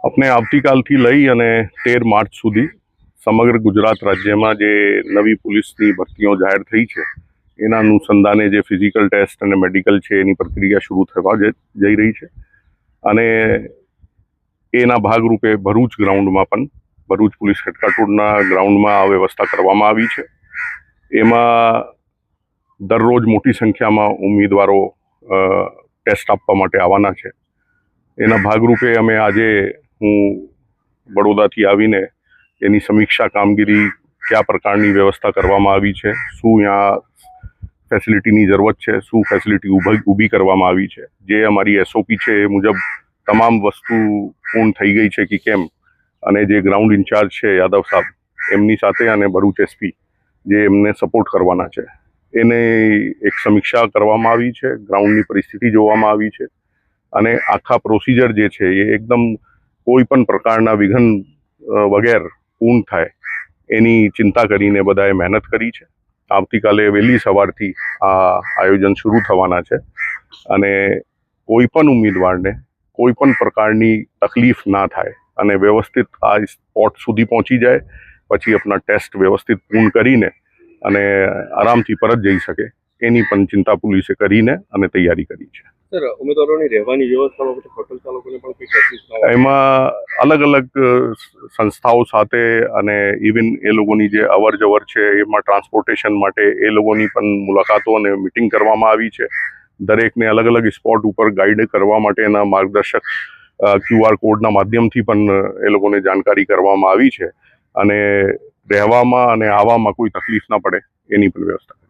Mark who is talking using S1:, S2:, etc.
S1: આપણે આવતીકાલથી લઈ અને 13 માર્ચ સુધી સમગ્ર ગુજરાત રાજ્યમાં જે નવી પોલીસની ભરતીઓ જાહેર થઈ છે એના અનુસંધાને જે ફિઝિકલ ટેસ્ટ અને મેડિકલ છે એની પ્રક્રિયા શરૂ થવા જઈ રહી છે અને એના ભાગરૂપે ભરૂચ ગ્રાઉન્ડમાં પણ ભરૂચ પોલીસ હેડક્વાર્ટરના ગ્રાઉન્ડમાં આ વ્યવસ્થા કરવામાં આવી છે। એમાં દરરોજ મોટી સંખ્યામાં ઉમેદવારો ટેસ્ટ આપવા માટે આવવાના છે। એના ભાગરૂપે અમે આજે હું બડોદાથી આવીને એની સમીક્ષા કામગીરી કયા પ્રકારની વ્યવસ્થા કરવામાં આવી છે, શું અહીંયા ફેસિલિટીની જરૂરત છે, શું ફેસિલિટી ઊભી કરવામાં આવી છે, જે અમારી એસઓપી છે એ મુજબ તમામ વસ્તુ પૂર્ણ થઈ ગઈ છે કે કેમ, અને જે ગ્રાઉન્ડ ઇન્ચાર્જ છે યાદવ સાહેબ એમની સાથે અને ભરૂચ એસપી જે એમને સપોર્ટ કરવાના છે એને એક સમીક્ષા કરવામાં આવી છે। ગ્રાઉન્ડની પરિસ્થિતિ જોવામાં આવી છે અને આખા પ્રોસિજર જે છે એ એકદમ કોઈ પણ પ્રકારના વિઘ્ન વગેરે પૂર્ણ થાય એની ચિંતા કરીને બધાએ મહેનત કરી છે। આવતીકાલે વહેલી સવારથી આ આયોજન શરૂ થવાના છે અને કોઈ પણ ઉમેદવારને કોઈ પણ પ્રકારની તકલીફ ના થાય અને વ્યવસ્થિત આ સ્પોટ સુધી પહોંચી જાય પછી આપણા ટેસ્ટ વ્યવસ્થિત પૂર્ણ કરીને અને આરામથી પરત જઈ શકે એની પણ ચિંતા પોલીસે કરીને અને તૈયારી કરી છે।
S2: સર, ઉમેદવારોની રહેવાની વ્યવસ્થામાં પછી હોટલ ચાલકોને પણ કોઈ તકલીફ
S1: એમાં અલગ અલગ સંસ્થાઓ સાથે અને ઇવન એ લોકોની જે અવર જવર છે એમાં ટ્રાન્સપોર્ટેશન માટે એ લોકોની પણ મુલાકાતો અને મિટિંગ કરવામાં આવી છે। દરેકને અલગ અલગ સ્પોટ ઉપર ગાઈડ કરવા માટેના માર્ગદર્શક QR કોડના માધ્યમથી પણ એ લોકોને જાણકારી કરવામાં આવી છે અને રહેવામાં અને આવવામાં કોઈ તકલીફ ના પડે એની પણ વ્યવસ્થા